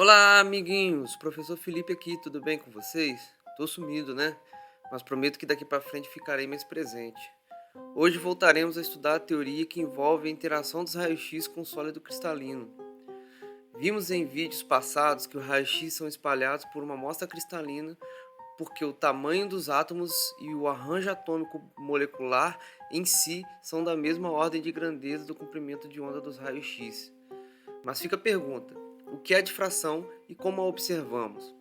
Olá, amiguinhos! Professor Felipe aqui, tudo bem com vocês? Tô sumido, né? Mas prometo que daqui para frente ficarei mais presente. Hoje voltaremos a estudar a teoria que envolve a interação dos raios-x com o sólido cristalino. Vimos em vídeos passados que os raios-x são espalhados por uma amostra cristalina porque o tamanho dos átomos e o arranjo atômico molecular em si são da mesma ordem de grandeza do comprimento de onda dos raios-x. Mas fica a pergunta: o que é difração e como a observamos?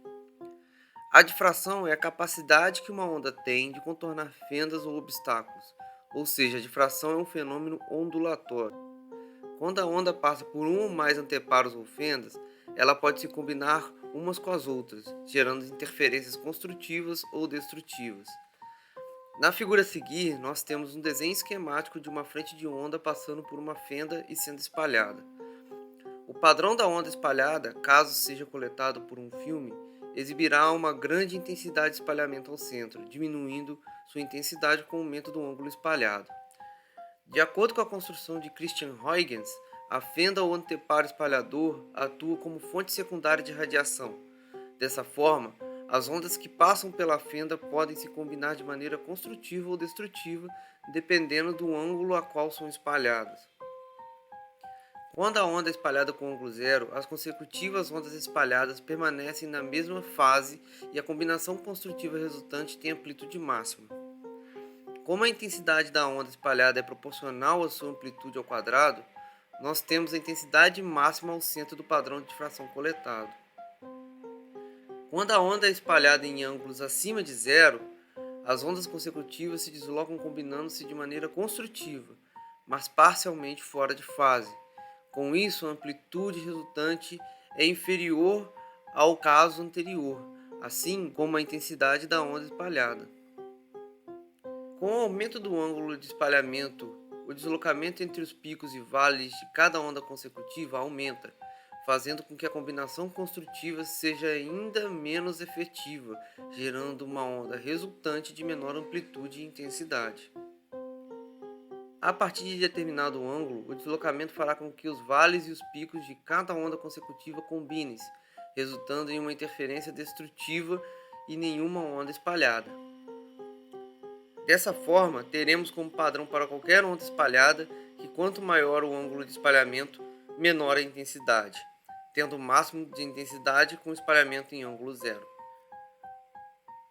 A difração é a capacidade que uma onda tem de contornar fendas ou obstáculos, ou seja, a difração é um fenômeno ondulatório. Quando a onda passa por um ou mais anteparos ou fendas, ela pode se combinar umas com as outras, gerando interferências construtivas ou destrutivas. Na figura a seguir, nós temos um desenho esquemático de uma frente de onda passando por uma fenda e sendo espalhada. O padrão da onda espalhada, caso seja coletado por um filme, exibirá uma grande intensidade de espalhamento ao centro, diminuindo sua intensidade com o aumento do ângulo espalhado. De acordo com a construção de Christian Huygens, a fenda ou anteparo espalhador atua como fonte secundária de radiação. Dessa forma, as ondas que passam pela fenda podem se combinar de maneira construtiva ou destrutiva, dependendo do ângulo a qual são espalhadas. Quando a onda é espalhada com ângulo zero, as consecutivas ondas espalhadas permanecem na mesma fase e a combinação construtiva resultante tem amplitude máxima. Como a intensidade da onda espalhada é proporcional à sua amplitude ao quadrado, nós temos a intensidade máxima ao centro do padrão de difração coletado. Quando a onda é espalhada em ângulos acima de zero, as ondas consecutivas se deslocam combinando-se de maneira construtiva, mas parcialmente fora de fase. Com isso, a amplitude resultante é inferior ao caso anterior, assim como a intensidade da onda espalhada. Com o aumento do ângulo de espalhamento, o deslocamento entre os picos e vales de cada onda consecutiva aumenta, fazendo com que a combinação construtiva seja ainda menos efetiva, gerando uma onda resultante de menor amplitude e intensidade. A partir de determinado ângulo, o deslocamento fará com que os vales e os picos de cada onda consecutiva combinem-se, resultando em uma interferência destrutiva e nenhuma onda espalhada. Dessa forma, teremos como padrão para qualquer onda espalhada que quanto maior o ângulo de espalhamento, menor a intensidade, tendo o máximo de intensidade com espalhamento em ângulo zero.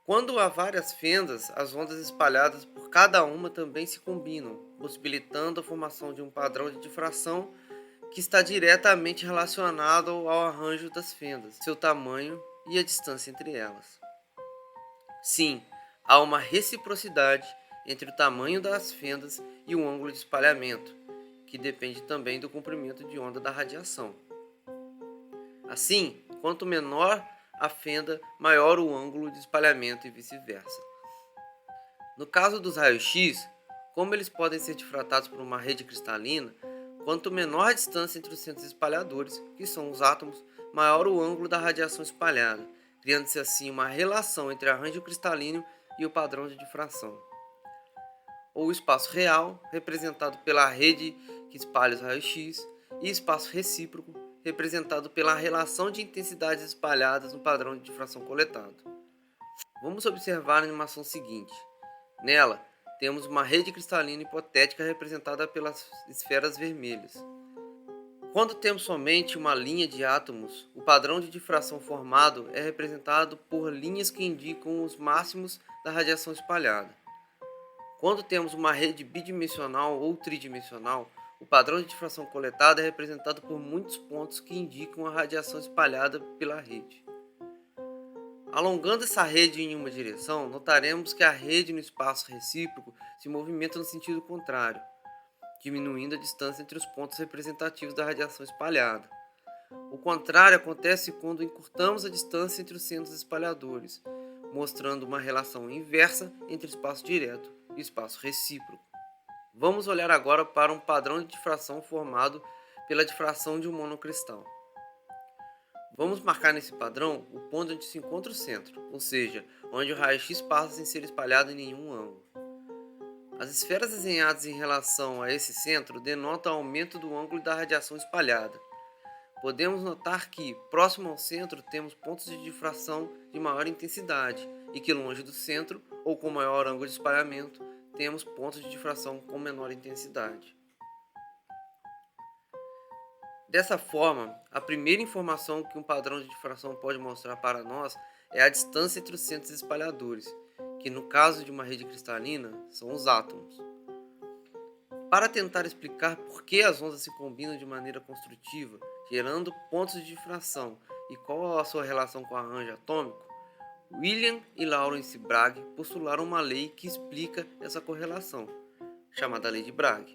Quando há várias fendas, as ondas espalhadas por cada uma também se combinam, possibilitando a formação de um padrão de difração que está diretamente relacionado ao arranjo das fendas, seu tamanho e a distância entre elas. Sim, há uma reciprocidade entre o tamanho das fendas e o ângulo de espalhamento, que depende também do comprimento de onda da radiação. Assim, quanto menor a fenda, maior o ângulo de espalhamento e vice-versa. No caso dos raios-x, como eles podem ser difratados por uma rede cristalina, quanto menor a distância entre os centros espalhadores, que são os átomos, maior o ângulo da radiação espalhada, criando-se assim uma relação entre arranjo cristalino e o padrão de difração. Ou espaço real, representado pela rede que espalha os raios-x, e espaço recíproco, representado pela relação de intensidades espalhadas no padrão de difração coletado. Vamos observar a animação seguinte. Nela, temos uma rede cristalina hipotética representada pelas esferas vermelhas. Quando temos somente uma linha de átomos, o padrão de difração formado é representado por linhas que indicam os máximos da radiação espalhada. Quando temos uma rede bidimensional ou tridimensional, o padrão de difração coletado é representado por muitos pontos que indicam a radiação espalhada pela rede. Alongando essa rede em uma direção, notaremos que a rede no espaço recíproco se movimenta no sentido contrário, diminuindo a distância entre os pontos representativos da radiação espalhada. O contrário acontece quando encurtamos a distância entre os centros espalhadores, mostrando uma relação inversa entre espaço direto e espaço recíproco. Vamos olhar agora para um padrão de difração formado pela difração de um monocristal. Vamos marcar nesse padrão o ponto onde se encontra o centro, ou seja, onde o raio-x passa sem ser espalhado em nenhum ângulo. As esferas desenhadas em relação a esse centro denotam o aumento do ângulo da radiação espalhada. podemos notar que, próximo ao centro, temos pontos de difração de maior intensidade e que, longe do centro, ou com maior ângulo de espalhamento, temos pontos de difração com menor intensidade. Dessa forma, a primeira informação que um padrão de difração pode mostrar para nós é a distância entre os centros espalhadores, que no caso de uma rede cristalina, são os átomos. Para tentar explicar por que as ondas se combinam de maneira construtiva, gerando pontos de difração, e qual a sua relação com o arranjo atômico, William e Lawrence Bragg postularam uma lei que explica essa correlação, chamada Lei de Bragg.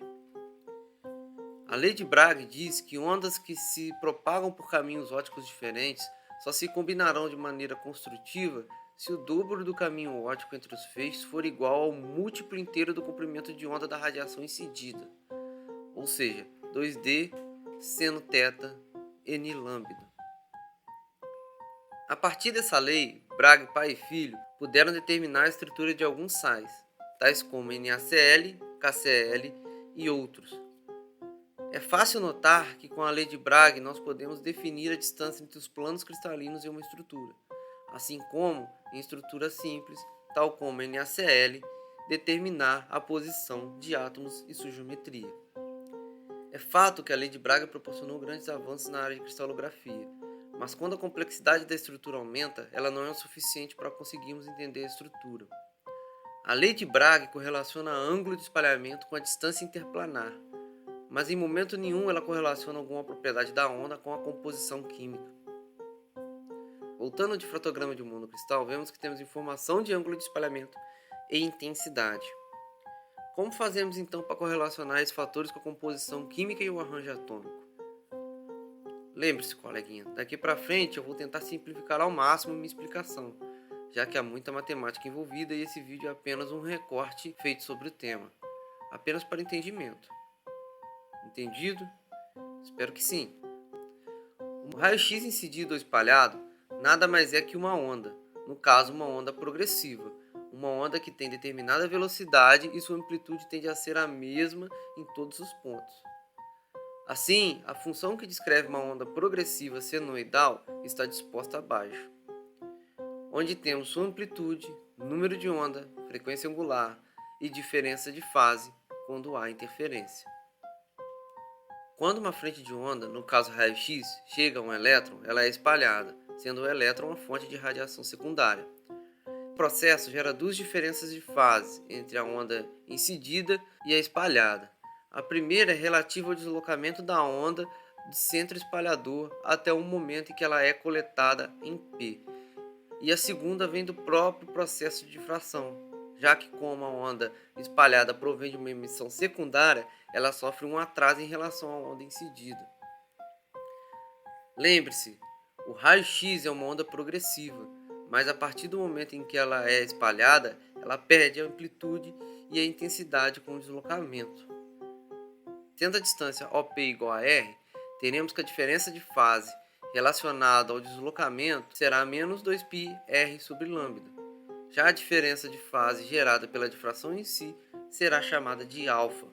A Lei de Bragg diz que ondas que se propagam por caminhos ópticos diferentes só se combinarão de maneira construtiva se o dobro do caminho óptico entre os feixes for igual ao múltiplo inteiro do comprimento de onda da radiação incidida, ou seja, 2D seno θ n lambda. A partir dessa lei, Bragg pai e filho puderam determinar a estrutura de alguns sais, tais como NaCl, KCl e outros. É fácil notar que com a lei de Bragg nós podemos definir a distância entre os planos cristalinos em uma estrutura, assim como, em estruturas simples, tal como NaCl, determinar a posição de átomos e sua geometria. É fato que a lei de Bragg proporcionou grandes avanços na área de cristalografia, mas quando a complexidade da estrutura aumenta, ela não é o suficiente para conseguirmos entender a estrutura. A lei de Bragg correlaciona ângulo de espalhamento com a distância interplanar, mas em momento nenhum ela correlaciona alguma propriedade da onda com a composição química. Voltando ao difratograma de um monocristal, vemos que temos informação de ângulo de espalhamento e intensidade. Como fazemos então para correlacionar esses fatores com a composição química e o arranjo atômico? Lembre-se, coleguinha, daqui para frente eu vou tentar simplificar ao máximo minha explicação, já que há muita matemática envolvida e esse vídeo é apenas um recorte feito sobre o tema, apenas para entendimento. Entendido? Espero que sim. Um raio-x incidido ou espalhado nada mais é que uma onda, no caso uma onda progressiva, uma onda que tem determinada velocidade e sua amplitude tende a ser a mesma em todos os pontos. Assim, a função que descreve uma onda progressiva senoidal está disposta abaixo, onde temos sua amplitude, número de onda, frequência angular e diferença de fase quando há interferência. Quando uma frente de onda, no caso raio-x, chega a um elétron, ela é espalhada, sendo o elétron uma fonte de radiação secundária. O processo gera duas diferenças de fase entre a onda incidida e a espalhada. A primeira é relativa ao deslocamento da onda do centro espalhador até o momento em que ela é coletada em P. E a segunda vem do próprio processo de difração, já que como a onda espalhada provém de uma emissão secundária, ela sofre um atraso em relação à onda incidida. Lembre-se, o raio-x é uma onda progressiva, mas a partir do momento em que ela é espalhada, ela perde a amplitude e a intensidade com o deslocamento. Tendo a distância OP igual a R, teremos que a diferença de fase relacionada ao deslocamento será menos 2π r sobre lambda. Já a diferença de fase gerada pela difração em si será chamada de alfa.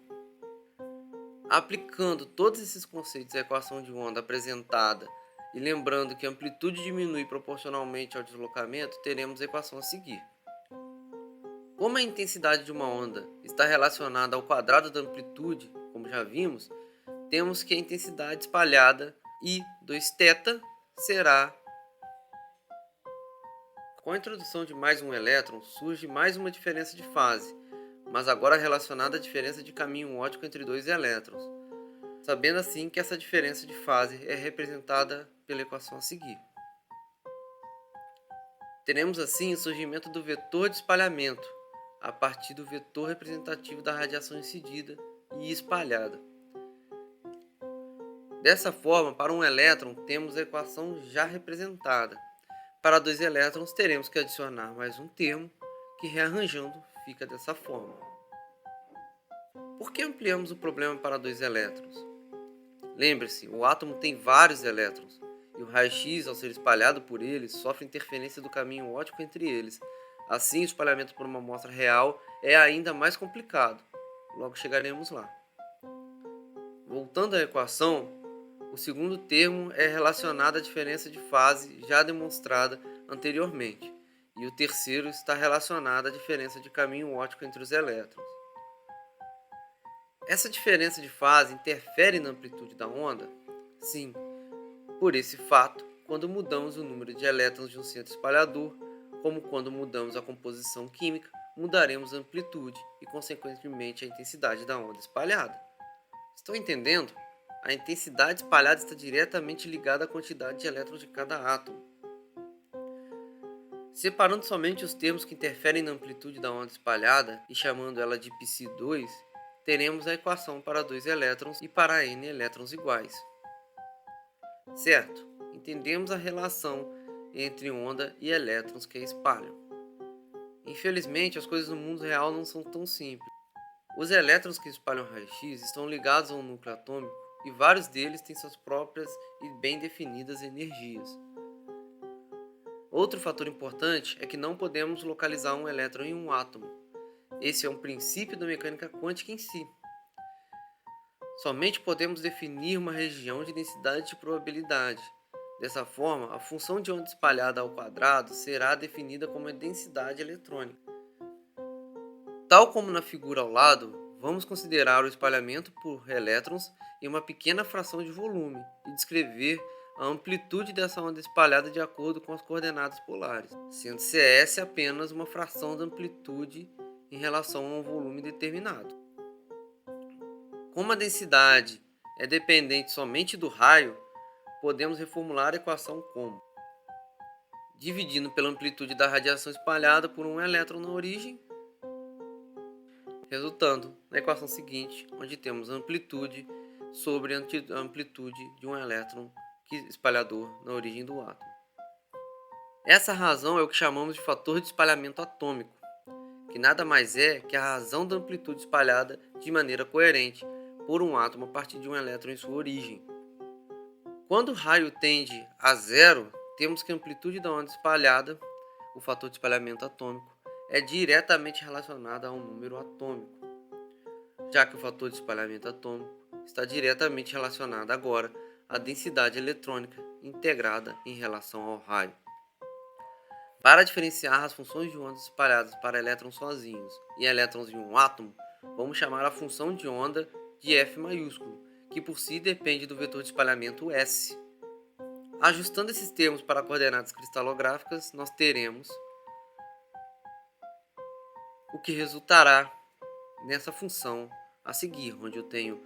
Aplicando todos esses conceitos à equação de onda apresentada e lembrando que a amplitude diminui proporcionalmente ao deslocamento, teremos a equação a seguir. Como a intensidade de uma onda está relacionada ao quadrado da amplitude, como já vimos, temos que a intensidade espalhada I 2θ será... Com a introdução de mais um elétron, surge mais uma diferença de fase, mas agora relacionada à diferença de caminho óptico entre dois elétrons, sabendo assim que essa diferença de fase é representada pela equação a seguir. Teremos assim o surgimento do vetor de espalhamento, a partir do vetor representativo da radiação incidida e espalhada. Dessa forma, para um elétron, temos a equação já representada. Para dois elétrons, teremos que adicionar mais um termo, que rearranjando fica dessa forma. Por que ampliamos o problema para dois elétrons? Lembre-se, o átomo tem vários elétrons, e o raio-x, ao ser espalhado por eles, sofre interferência do caminho óptico entre eles. Assim, o espalhamento por uma amostra real é ainda mais complicado. Logo chegaremos lá. Voltando à equação, O segundo termo é relacionado à diferença de fase já demonstrada anteriormente, e o terceiro está relacionado à diferença de caminho óptico entre os elétrons. Essa diferença de fase interfere na amplitude da onda? Sim, por esse fato, quando mudamos o número de elétrons de um centro espalhador, como quando mudamos a composição química, mudaremos a amplitude e, consequentemente, a intensidade da onda espalhada. Estão entendendo? A intensidade espalhada está diretamente ligada à quantidade de elétrons de cada átomo. Separando somente os termos que interferem na amplitude da onda espalhada e chamando ela de π2, teremos a equação para 2 elétrons e para n elétrons iguais. Certo? Entendemos a relação entre onda e elétrons que a espalham. Infelizmente, as coisas no mundo real não são tão simples. Os elétrons que espalham raio-x estão ligados a um núcleo atômico e vários deles têm suas próprias e bem definidas energias. Outro fator importante é que não podemos localizar um elétron em um átomo. Esse é um princípio da mecânica quântica em si. Somente podemos definir uma região de densidade de probabilidade. Dessa forma, a função de onda espalhada ao quadrado será definida como a densidade eletrônica. Tal como na figura ao lado, vamos considerar o espalhamento por elétrons em uma pequena fração de volume e descrever a amplitude dessa onda espalhada de acordo com as coordenadas polares, sendo CS apenas uma fração da amplitude em relação a um volume determinado. Como a densidade é dependente somente do raio, podemos reformular a equação como: dividindo pela amplitude da radiação espalhada por um elétron na origem, resultando na equação seguinte, onde temos a amplitude sobre a amplitude de um elétron espalhador na origem do átomo. Essa razão é o que chamamos de fator de espalhamento atômico, que nada mais é que a razão da amplitude espalhada de maneira coerente por um átomo a partir de um elétron em sua origem. Quando o raio tende a zero, temos que a amplitude da onda espalhada, o fator de espalhamento atômico, é diretamente relacionada a um número atômico, já que o fator de espalhamento atômico está diretamente relacionado agora à densidade eletrônica integrada em relação ao raio. Para diferenciar as funções de ondas espalhadas para elétrons sozinhos e elétrons em um átomo, vamos chamar a função de onda de F maiúsculo, que por si depende do vetor de espalhamento S. Ajustando esses termos para coordenadas cristalográficas, nós teremos o que resultará nessa função a seguir, onde eu tenho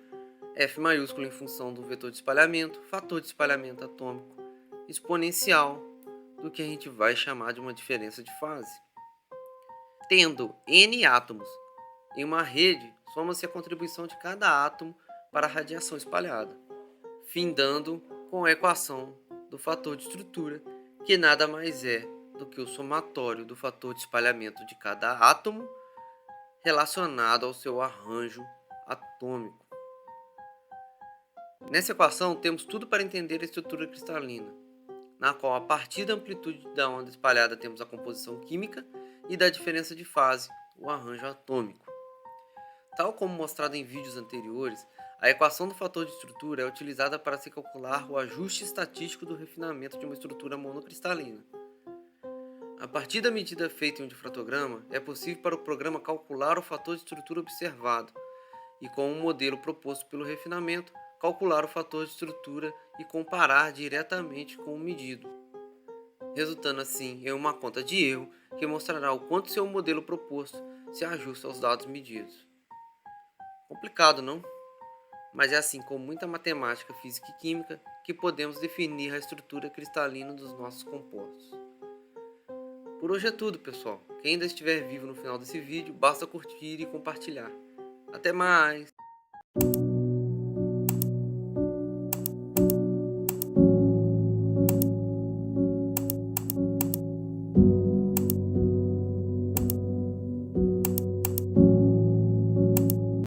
F maiúsculo em função do vetor de espalhamento, fator de espalhamento atômico, exponencial do que a gente vai chamar de uma diferença de fase. Tendo N átomos em uma rede, soma-se a contribuição de cada átomo para a radiação espalhada, findando com a equação do fator de estrutura, que nada mais é do que o somatório do fator de espalhamento de cada átomo relacionado ao seu arranjo atômico. Nessa equação temos tudo para entender a estrutura cristalina, na qual a partir da amplitude da onda espalhada temos a composição química e da diferença de fase, o arranjo atômico. Tal como mostrado em vídeos anteriores, a equação do fator de estrutura é utilizada para se calcular o ajuste estatístico do refinamento de uma estrutura monocristalina. A partir da medida feita em um difratograma, é possível para o programa calcular o fator de estrutura observado e, com o modelo proposto pelo refinamento, calcular o fator de estrutura e comparar diretamente com o medido, resultando assim em uma conta de erro que mostrará o quanto seu modelo proposto se ajusta aos dados medidos. Complicado, não? Mas é assim com muita matemática, física e química que podemos definir a estrutura cristalina dos nossos compostos. Por hoje é tudo, pessoal. Quem ainda estiver vivo no final desse vídeo, basta curtir e compartilhar. Até mais!